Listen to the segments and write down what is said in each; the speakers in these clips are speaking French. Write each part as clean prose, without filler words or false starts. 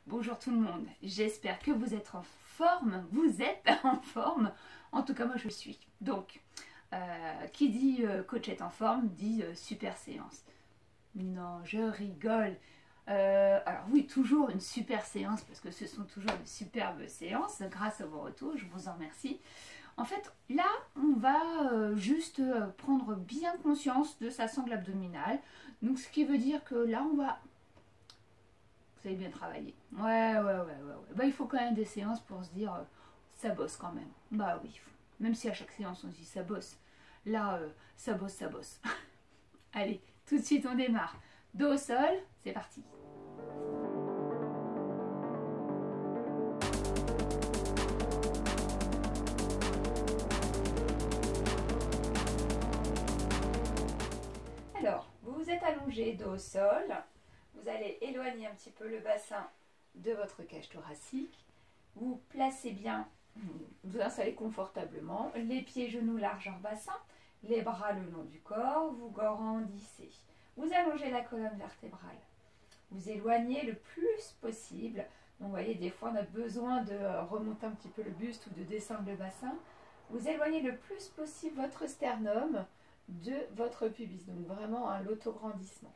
Bonjour tout le monde, j'espère que vous êtes en forme, vous êtes en forme, en tout cas moi je suis. Donc, qui dit coach est en forme, dit super séance. Non, je rigole. Alors oui, toujours une super séance, parce que ce sont toujours de superbes séances, grâce à vos retours, je vous en remercie. En fait, là, on va juste prendre bien conscience de sa sangle abdominale. Donc, ce qui veut dire que là, on va... Vous avez bien travaillé. Ouais. Bah, il faut quand même des séances pour se dire, ça bosse quand même. Bah oui, même si à chaque séance, on se dit ça bosse. Là, ça bosse, ça bosse. Allez, tout de suite, on démarre. Dos au sol, c'est parti. Alors, vous vous êtes allongé dos au sol. Vous allez éloigner un petit peu le bassin de votre cage thoracique. Vous placez bien, vous installez confortablement, les pieds, genoux, largeur bassin, les bras le long du corps, vous grandissez. Vous allongez la colonne vertébrale. Vous éloignez le plus possible. Donc, vous voyez, des fois, on a besoin de remonter un petit peu le buste ou de descendre le bassin. Vous éloignez le plus possible votre sternum de votre pubis. Donc, vraiment, l'autograndissement.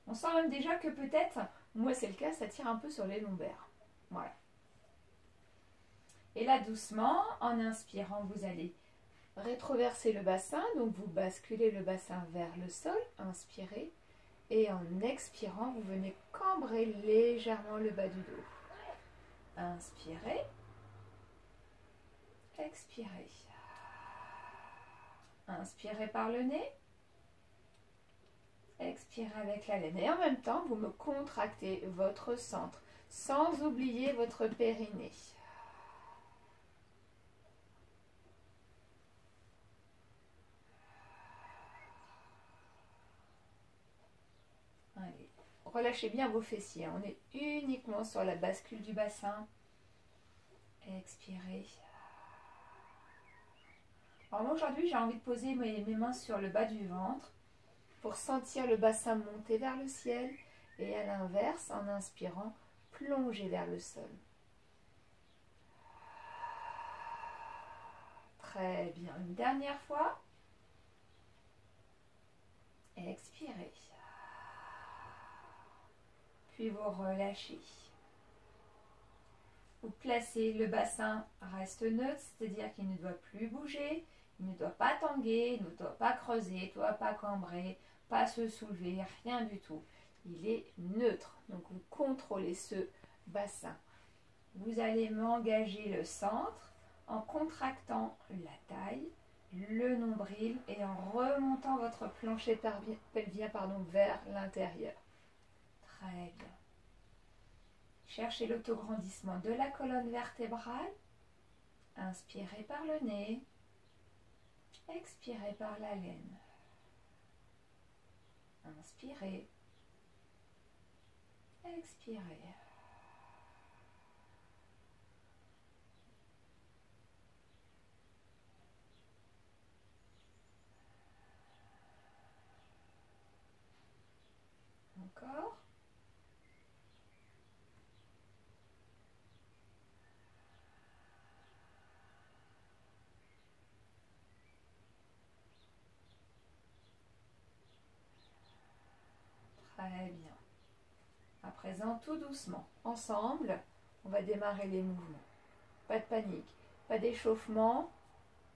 On sent même déjà que peut-être, moi c'est le cas, ça tire un peu sur les lombaires. Voilà. Et là, doucement, en inspirant, vous allez rétroverser le bassin. Donc, vous basculez le bassin vers le sol. Inspirez. Et en expirant, vous venez cambrer légèrement le bas du dos. Inspirez. Expirez. Inspirez par le nez. Expirez avec la laine. Et en même temps, vous me contractez votre centre, sans oublier votre périnée. Allez, relâchez bien vos fessiers. On est uniquement sur la bascule du bassin. Expirez. Alors moi aujourd'hui, j'ai envie de poser mes mains sur le bas du ventre pour sentir le bassin monter vers le ciel et à l'inverse, en inspirant, plonger vers le sol. Très bien. Une dernière fois. Expirez. Puis vous relâchez. Vous placez le bassin, reste neutre, c'est-à-dire qu'il ne doit plus bouger, il ne doit pas tanguer, il ne doit pas creuser, il ne doit pas cambrer, pas se soulever, rien du tout. Il est neutre. Donc vous contrôlez ce bassin. Vous allez m'engager le centre en contractant la taille, le nombril et en remontant votre plancher pelvien vers l'intérieur. Très bien. Cherchez l'autograndissement de la colonne vertébrale. Inspirez par le nez. Expirez par la laine. Inspirez. Expirez. Encore. Très bien. À présent, tout doucement, ensemble, on va démarrer les mouvements. Pas de panique, pas d'échauffement,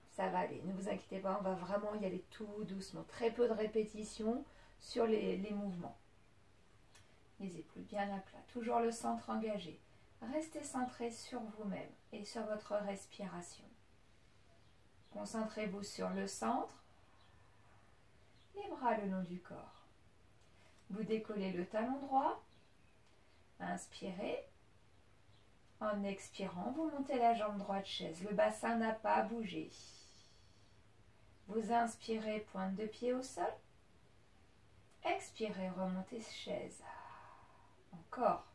ça va aller. Ne vous inquiétez pas, on va vraiment y aller tout doucement. Très peu de répétitions sur les mouvements. Les épaules bien à plat, toujours le centre engagé. Restez centré sur vous-même et sur votre respiration. Concentrez-vous sur le centre, les bras le long du corps. Vous décollez le talon droit. Inspirez. En expirant, vous montez la jambe droite chaise. Le bassin n'a pas bougé. Vous inspirez, pointe de pied au sol. Expirez, remontez chaise. Encore.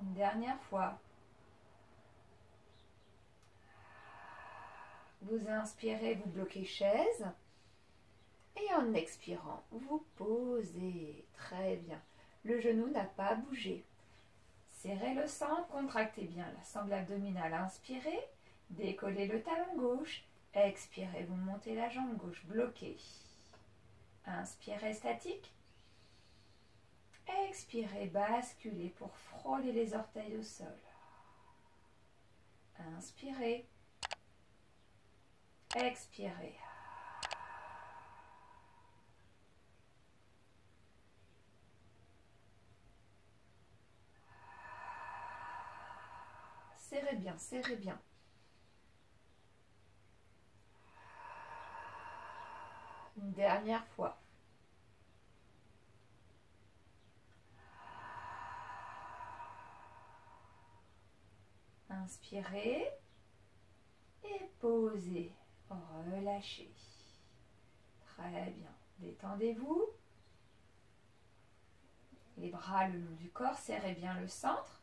Une dernière fois. Vous inspirez, vous bloquez chaise. Et en expirant, vous posez. Très bien. Le genou n'a pas bougé. Serrez le centre, contractez bien la sangle abdominale. Inspirez, décollez le talon gauche. Expirez, vous montez la jambe gauche, bloquée. Inspirez, statique. Expirez, basculez pour frôler les orteils au sol. Inspirez. Expirez. Serrez bien, serrez bien. Une dernière fois. Inspirez et posez. Relâchez. Très bien. Détendez-vous. Les bras le long du corps, serrez bien le centre.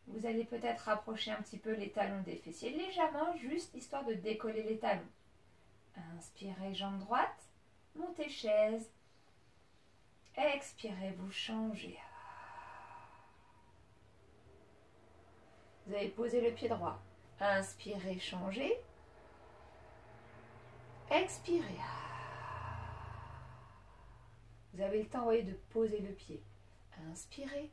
Vous allez peut-être rapprocher un petit peu les talons des fessiers, légèrement, juste histoire de décoller les talons. Inspirez, jambe droite, montez chaise. Expirez, vous changez. Vous allez poser le pied droit. Inspirez, changez. Expirez. Vous avez le temps, voyez, de poser le pied. Inspirez.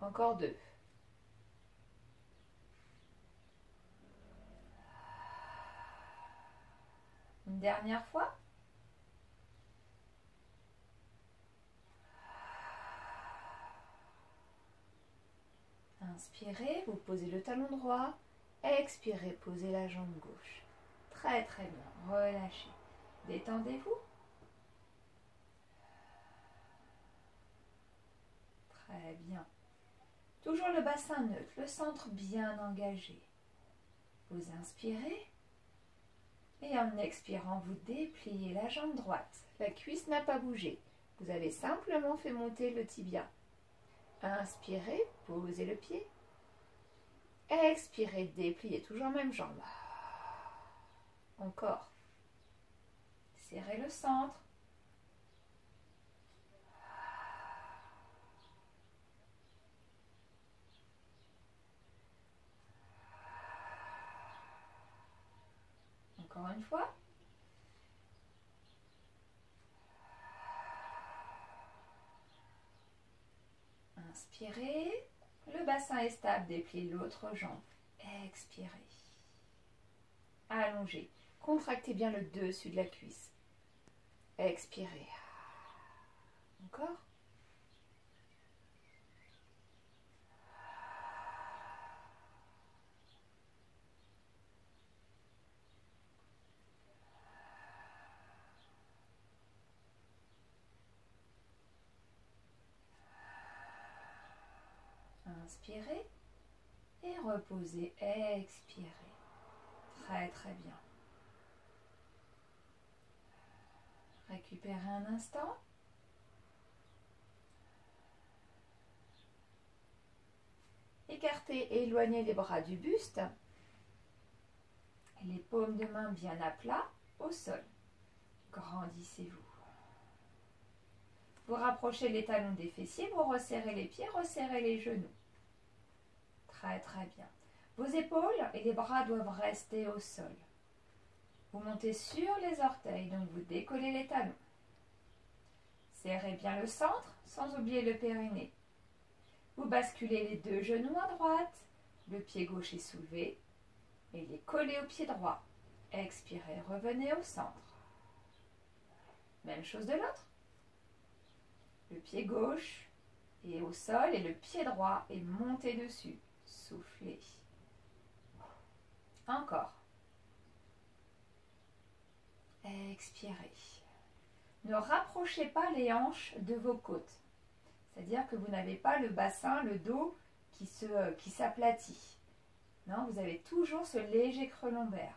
Encore 2. Une dernière fois. Inspirez, vous posez le talon droit. Expirez, posez la jambe gauche. Très très bien, relâchez. Détendez-vous. Très bien. Toujours le bassin neutre, le centre bien engagé. Vous inspirez. Et en expirant, vous dépliez la jambe droite. La cuisse n'a pas bougé. Vous avez simplement fait monter le tibia. Inspirez, posez le pied. Expirez, dépliez, toujours même jambe. Encore. Serrez le centre. Encore une fois. Inspirez. Le bassin est stable, dépliez l'autre jambe. Expirez. Allongez. Contractez bien le dessus de la cuisse. Expirez. Encore. Inspirez et reposez. Expirez. Très très bien. Récupérez un instant. Écartez et éloignez les bras du buste. Les paumes de main bien à plat au sol. Grandissez-vous. Vous rapprochez les talons des fessiers, vous resserrez les pieds, resserrez les genoux. Très très bien. Vos épaules et les bras doivent rester au sol. Vous montez sur les orteils, donc vous décollez les talons. Serrez bien le centre, sans oublier le périnée. Vous basculez les deux genoux à droite, le pied gauche est soulevé et les collez au pied droit. Expirez, revenez au centre. Même chose de l'autre. Le pied gauche est au sol et le pied droit est monté dessus. Soufflez. Encore. Expirez. Ne rapprochez pas les hanches de vos côtes. C'est-à-dire que vous n'avez pas le bassin, le dos qui s'aplatit. Non, vous avez toujours ce léger creux lombaire.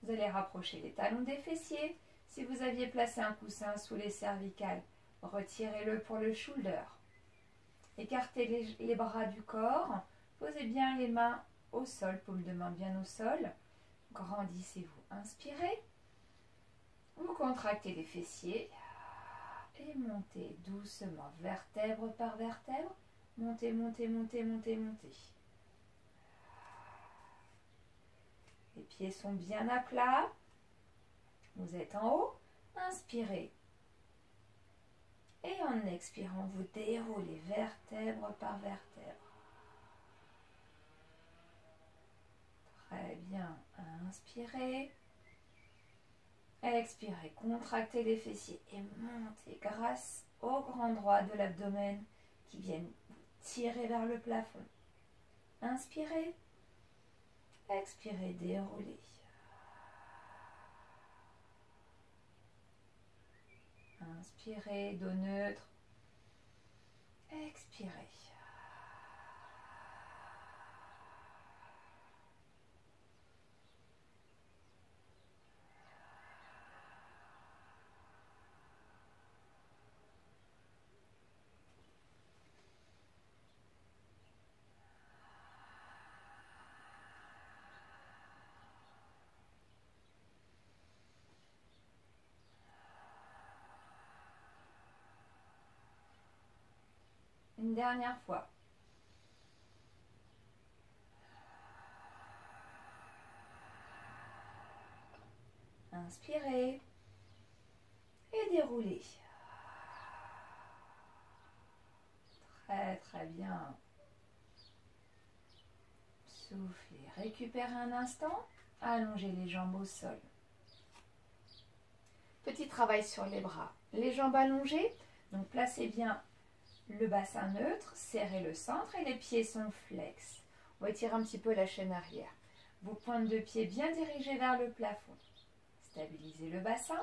Vous allez rapprocher les talons des fessiers. Si vous aviez placé un coussin sous les cervicales, retirez-le pour le shoulder. Écartez les bras du corps. Posez bien les mains au sol, paume de main bien au sol. Grandissez-vous. Inspirez. Vous contractez les fessiers et montez doucement, vertèbre par vertèbre. Montez, montez, montez, montez, montez. Les pieds sont bien à plat. Vous êtes en haut. Inspirez. Et en expirant, vous déroulez vertèbre par vertèbre. Très bien. Inspirez. Expirez. Contractez les fessiers et montez grâce au grand droit de l'abdomen qui viennent vous tirer vers le plafond. Inspirez. Expirez. Déroulez. Inspirez, dos neutre. Expirez. Une dernière fois. Inspirez et déroulez. Très très bien. Soufflez, récupérez un instant, allongez les jambes au sol. Petit travail sur les bras. Les jambes allongées, donc placez bien le bassin neutre, serrez le centre et les pieds sont flex. On va étirer un petit peu la chaîne arrière. Vos pointes de pied bien dirigées vers le plafond. Stabilisez le bassin.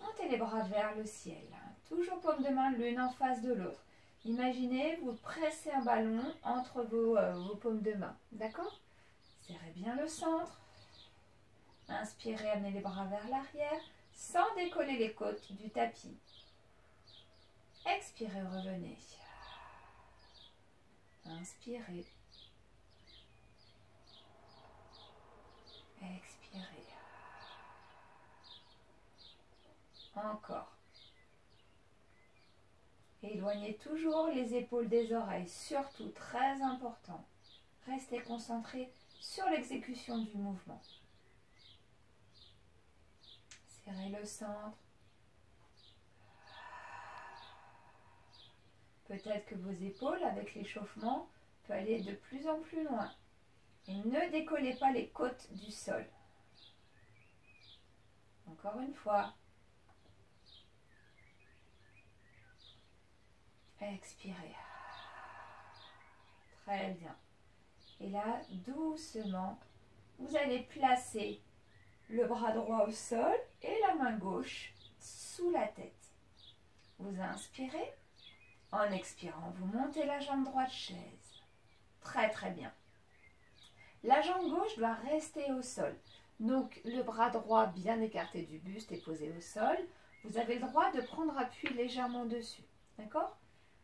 Montez les bras vers le ciel. Toujours paume de main l'une en face de l'autre. Imaginez, vous pressez un ballon entre vos paumes de main. D'accord? Serrez bien le centre. Inspirez, amenez les bras vers l'arrière sans décoller les côtes du tapis. Expirez, revenez. Inspirez. Expirez. Encore. Éloignez toujours les épaules des oreilles, surtout très important. Restez concentré sur l'exécution du mouvement. Serrez le centre. Peut-être que vos épaules, avec l'échauffement, peuvent aller de plus en plus loin. Et ne décollez pas les côtes du sol. Encore une fois. Expirez. Très bien. Et là, doucement, vous allez placer le bras droit au sol et la main gauche sous la tête. Vous inspirez. En expirant, vous montez la jambe droite chaise. Très très bien. La jambe gauche doit rester au sol. Donc le bras droit bien écarté du buste et posé au sol. Vous avez le droit de prendre appui légèrement dessus. D'accord?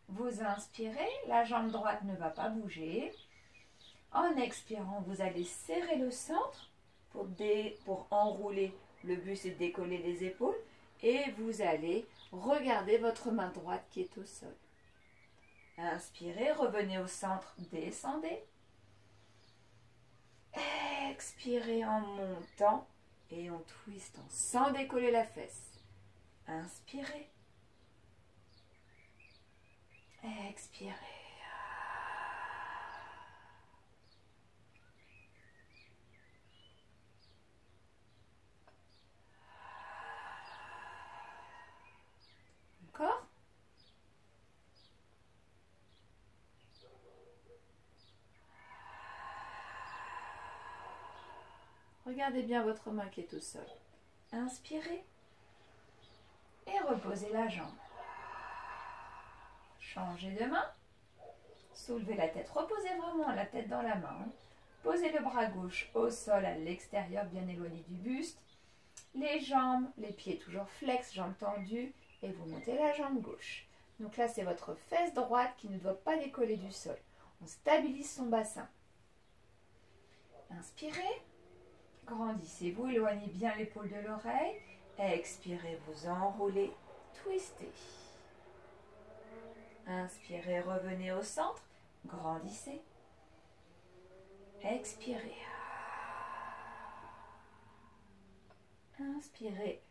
Vous inspirez, la jambe droite ne va pas bouger. En expirant, vous allez serrer le centre pour enrouler le buste et décoller les épaules. Et vous allez regarder votre main droite qui est au sol. Inspirez, revenez au centre, descendez. Expirez en montant et en twistant sans décoller la fesse. Inspirez. Expirez. Encore. Regardez bien votre main qui est au sol. Inspirez et reposez la jambe. Changez de main. Soulevez la tête. Reposez vraiment la tête dans la main. Posez le bras gauche au sol à l'extérieur, bien éloigné du buste. Les jambes, les pieds toujours flex, jambes tendues. Et vous montez la jambe gauche. Donc là, c'est votre fesse droite qui ne doit pas décoller du sol. On stabilise son bassin. Inspirez. Grandissez-vous, éloignez bien l'épaule de l'oreille. Expirez, vous enroulez, twistez. Inspirez, revenez au centre. Grandissez. Expirez. Inspirez.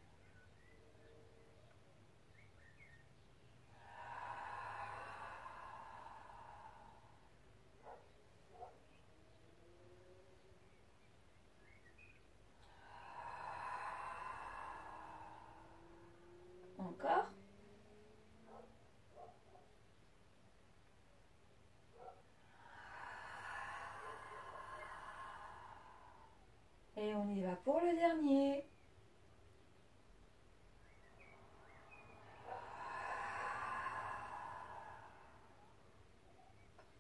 Encore. Et on y va pour le dernier.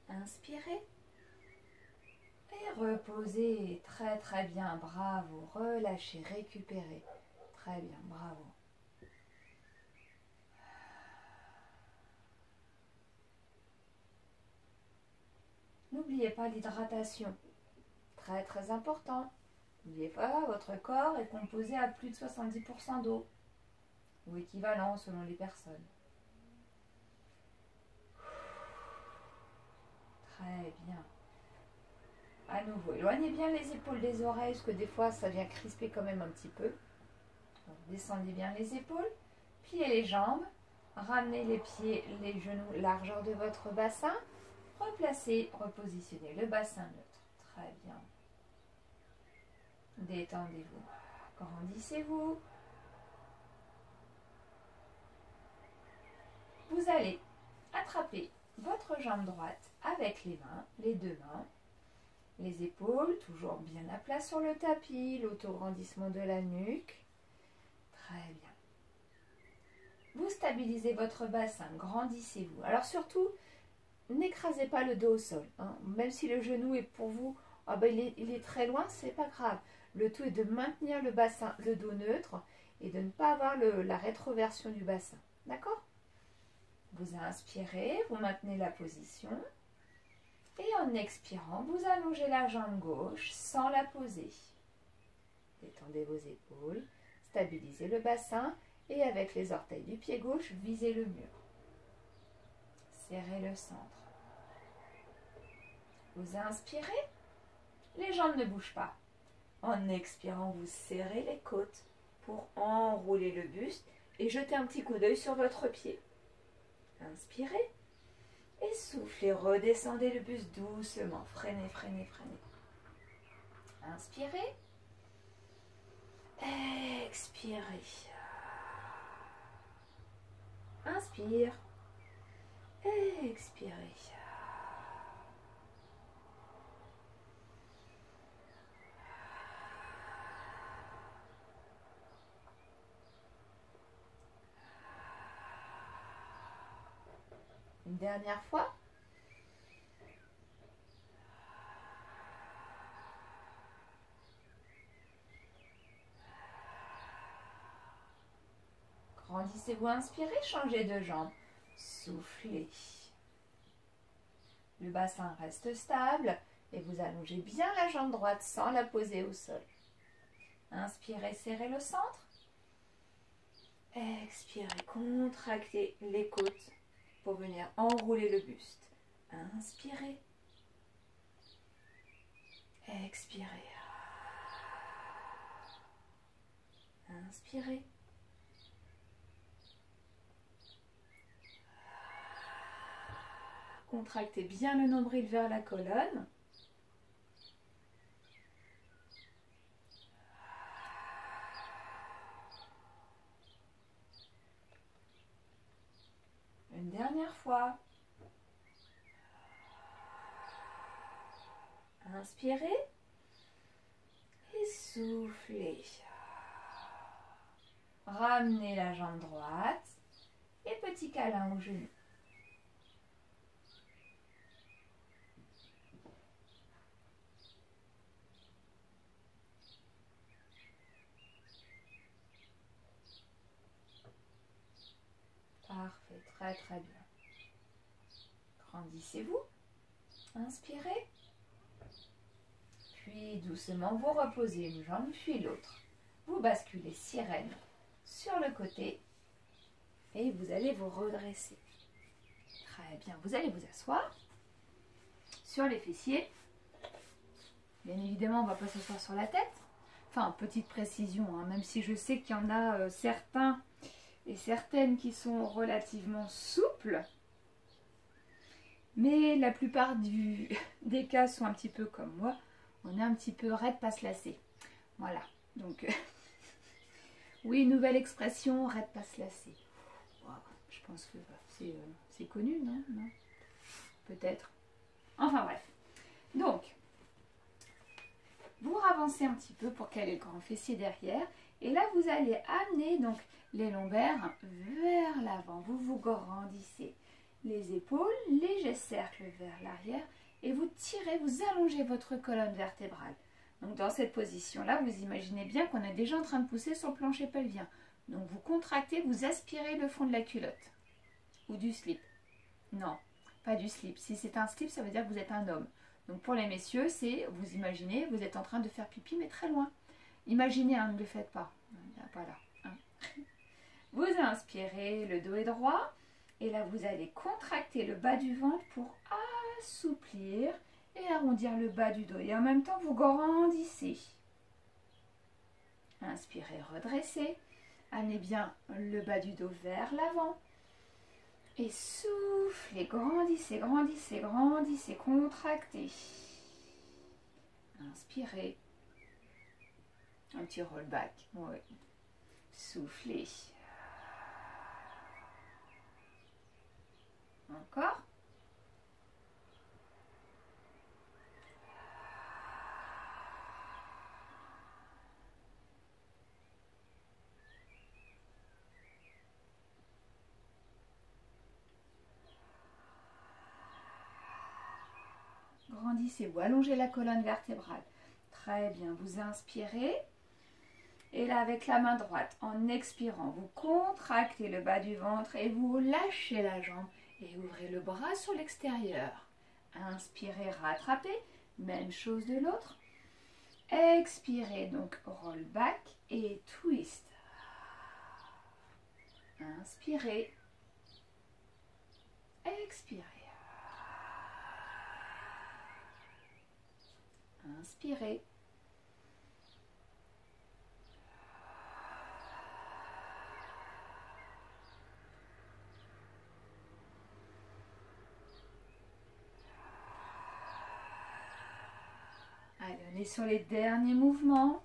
Inspirez. Et reposez. Très très bien. Bravo. Relâchez, récupérez. Très bien. Bravo. N'oubliez pas l'hydratation. Très très important. N'oubliez pas, votre corps est composé à plus de 70% d'eau. Ou équivalent selon les personnes. Très bien. À nouveau, éloignez bien les épaules des oreilles, parce que des fois, ça vient crisper quand même un petit peu. Donc, descendez bien les épaules, pliez les jambes, ramenez les pieds, les genoux, largeur de votre bassin. Replacez, repositionnez le bassin neutre. Très bien. Détendez-vous. Grandissez-vous. Vous allez attraper votre jambe droite avec les mains, les deux mains. Les épaules, toujours bien à plat sur le tapis, l'autograndissement de la nuque. Très bien. Vous stabilisez votre bassin, grandissez-vous. Alors surtout, n'écrasez pas le dos au sol. Hein. Même si le genou est pour vous, oh ben il est très loin, c'est pas grave. Le tout est de maintenir le bassin, le dos neutre et de ne pas avoir la rétroversion du bassin. D'accord? Vous inspirez, vous maintenez la position. Et en expirant, vous allongez la jambe gauche sans la poser. Détendez vos épaules, stabilisez le bassin et avec les orteils du pied gauche, visez le mur. Serrez le centre. Vous inspirez, les jambes ne bougent pas. En expirant, vous serrez les côtes pour enrouler le buste et jeter un petit coup d'œil sur votre pied. Inspirez. Et soufflez, redescendez le buste doucement. Freinez, freinez, freinez. Inspirez. Expirez. Inspire. Expirez. Une dernière fois. Grandissez-vous, inspirez, changez de jambe. Soufflez. Le bassin reste stable et vous allongez bien la jambe droite sans la poser au sol. Inspirez, serrez le centre. Expirez, contractez les côtes pour venir enrouler le buste. Inspirez. Expirez. Inspirez. Contractez bien le nombril vers la colonne. Une dernière fois. Inspirez et soufflez. Ramenez la jambe droite et petit câlin au genou. Très très bien. Grandissez-vous. Inspirez. Puis doucement vous reposez une jambe puis l'autre. Vous basculez sirène sur le côté et vous allez vous redresser. Très bien. Vous allez vous asseoir sur les fessiers. Bien évidemment, on ne va pas s'asseoir sur la tête. Enfin, petite précision, hein, même si je sais qu'il y en a certains et certaines qui sont relativement souples. Mais la plupart des cas sont un petit peu comme moi. On est un petit peu raide, pas se lasser. Voilà. Donc, oui, nouvelle expression, raide, pas se lasser. Wow, je pense que c'est connu, non? Non. Peut-être. Enfin bref. Donc, vous ravancez un petit peu pour caler le grand fessier derrière. Et là, vous allez amener donc les lombaires vers l'avant. Vous vous grandissez. Les épaules, léger cercle vers l'arrière. Et vous tirez, vous allongez votre colonne vertébrale. Donc dans cette position-là, vous imaginez bien qu'on est déjà en train de pousser sur le plancher pelvien. Donc vous contractez, vous aspirez le fond de la culotte. Ou du slip. Non, pas du slip. Si c'est un slip, ça veut dire que vous êtes un homme. Donc pour les messieurs, c'est, vous imaginez, vous êtes en train de faire pipi, mais très loin. Imaginez, hein, ne le faites pas. Voilà. Hein. Vous inspirez, le dos est droit. Et là, vous allez contracter le bas du ventre pour assouplir et arrondir le bas du dos. Et en même temps, vous grandissez. Inspirez, redressez. Amenez bien le bas du dos vers l'avant. Et soufflez, grandissez, grandissez, grandissez, contractez. Inspirez. Un petit rollback. Oui. Soufflez. Encore. Grandissez-vous, allongez la colonne vertébrale. Très bien, vous inspirez. Et là, avec la main droite, en expirant, vous contractez le bas du ventre et vous lâchez la jambe et ouvrez le bras sur l'extérieur. Inspirez, rattrapez. Même chose de l'autre. Expirez, donc roll back et twist. Inspirez. Expirez. Inspirez. Allez, on est sur les derniers mouvements.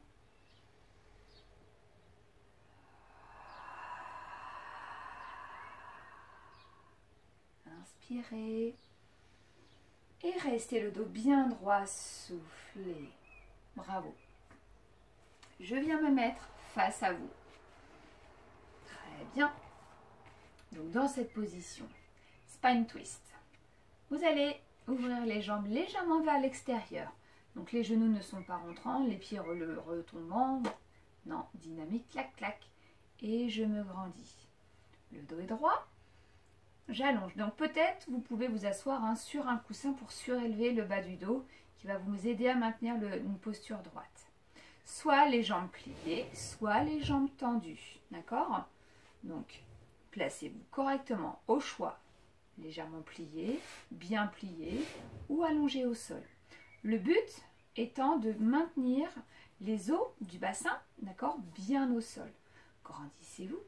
Inspirez. Et restez le dos bien droit, soufflez. Bravo. Je viens me mettre face à vous. Très bien. Donc dans cette position, spine twist. Vous allez ouvrir les jambes légèrement vers l'extérieur. Donc les genoux ne sont pas rentrants, les pieds retombant. Non, dynamique, clac, clac. Et je me grandis. Le dos est droit. J'allonge. Donc peut-être vous pouvez vous asseoir sur un coussin pour surélever le bas du dos qui va vous aider à maintenir une posture droite. Soit les jambes pliées, soit les jambes tendues. D'accord? Donc placez-vous correctement au choix. Légèrement plié, bien plié ou allongé au sol. Le but étant de maintenir les os du bassin, d'accord, bien au sol. Grandissez-vous.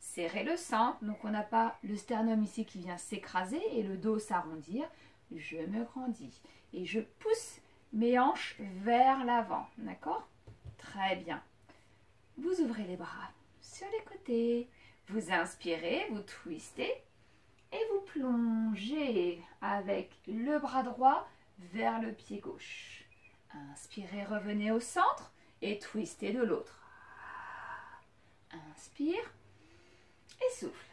Serrez le centre, donc on n'a pas le sternum ici qui vient s'écraser et le dos s'arrondir. Je me grandis et je pousse mes hanches vers l'avant, d'accord? Très bien. Vous ouvrez les bras sur les côtés, vous inspirez, vous twistez et vous plongez avec le bras droit vers le pied gauche. Inspirez, revenez au centre et twistez de l'autre. Inspire. Et souffle.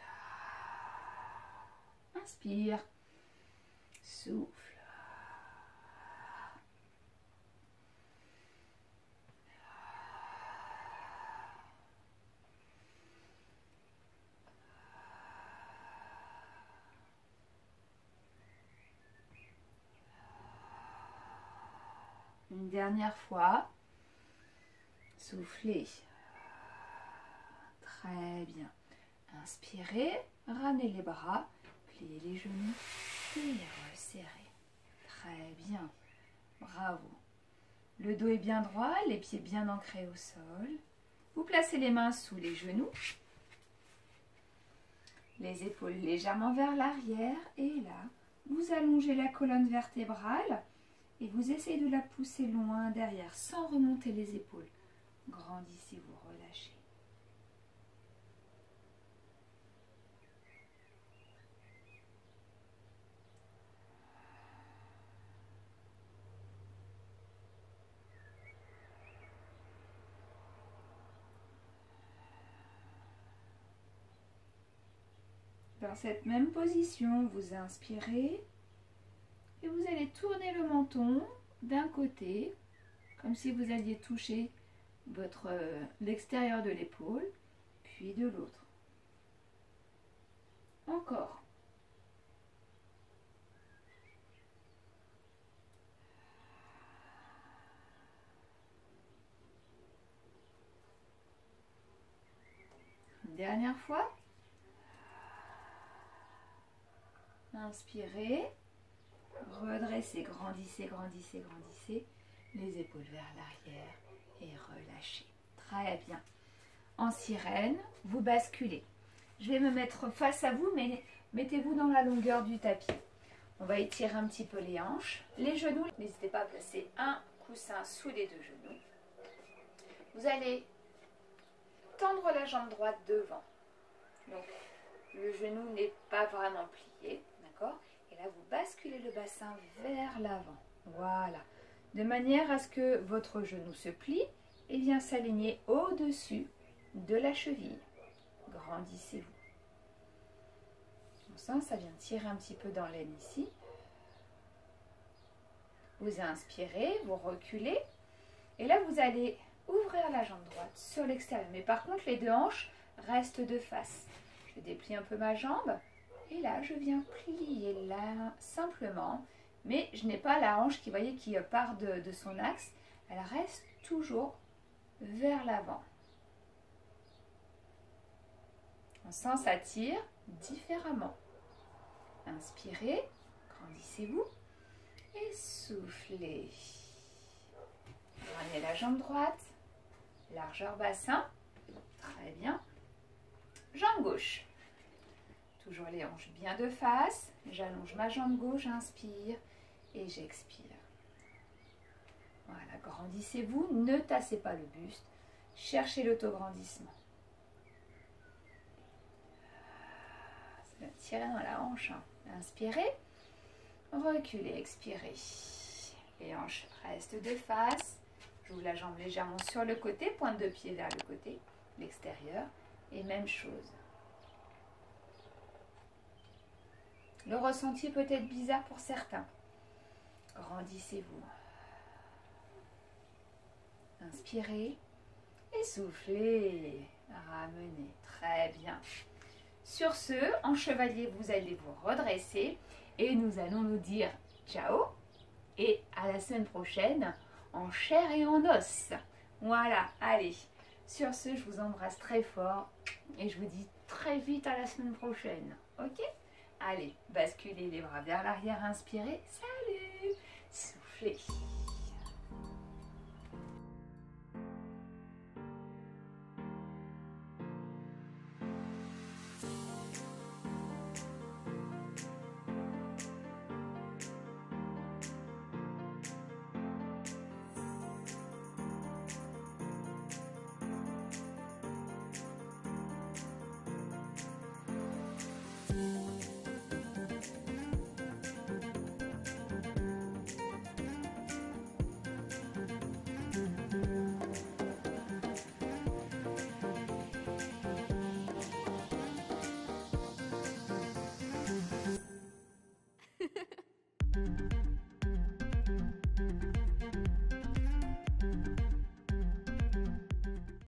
Inspire. Souffle. Une dernière fois. Soufflez. Très bien. Inspirez, ramenez les bras, pliez les genoux et resserrez. Très bien. Bravo. Le dos est bien droit, les pieds bien ancrés au sol. Vous placez les mains sous les genoux. Les épaules légèrement vers l'arrière. Et là, vous allongez la colonne vertébrale et vous essayez de la pousser loin derrière sans remonter les épaules. Grandissez-vous, relâchez. Dans cette même position, vous inspirez et vous allez tourner le menton d'un côté, comme si vous alliez toucher l'extérieur de l'épaule, puis de l'autre. Encore. Une dernière fois. Inspirez, redressez, grandissez, grandissez, grandissez, les épaules vers l'arrière et relâchez. Très bien. En sirène, vous basculez. Je vais me mettre face à vous, mais mettez-vous dans la longueur du tapis. On va étirer un petit peu les hanches. Les genoux, n'hésitez pas à placer un coussin sous les deux genoux. Vous allez tendre la jambe droite devant. Donc, le genou n'est pas vraiment plié. Et là, vous basculez le bassin vers l'avant. Voilà. De manière à ce que votre genou se plie et vient s'aligner au-dessus de la cheville. Grandissez-vous. On sent, ça vient tirer un petit peu dans l'aine ici. Vous inspirez, vous reculez. Et là, vous allez ouvrir la jambe droite sur l'extérieur. Mais par contre, les deux hanches restent de face. Je déplie un peu ma jambe. Et là, je viens plier là simplement, mais je n'ai pas la hanche qui, voyez, qui part de son axe. Elle reste toujours vers l'avant. On sent ça tire différemment. Inspirez, grandissez-vous et soufflez. Ramenez la jambe droite, largeur bassin, très bien. Jambe gauche. Toujours les hanches bien de face. J'allonge ma jambe gauche, j'inspire et j'expire. Voilà, grandissez-vous, ne tassez pas le buste. Cherchez l'autograndissement. Ça va tirer dans la hanche. Inspirez, reculez, expirez. Les hanches restent de face. J'ouvre la jambe légèrement sur le côté, pointe de pied vers le côté, l'extérieur. Et même chose. Le ressenti peut être bizarre pour certains. Grandissez-vous. Inspirez et soufflez. Ramenez. Très bien. Sur ce, en chevalier, vous allez vous redresser et nous allons nous dire ciao et à la semaine prochaine en chair et en os. Voilà, allez. Sur ce, je vous embrasse très fort et je vous dis très vite à la semaine prochaine. Ok ? Allez, basculez les bras vers l'arrière, inspirez, salut, soufflez.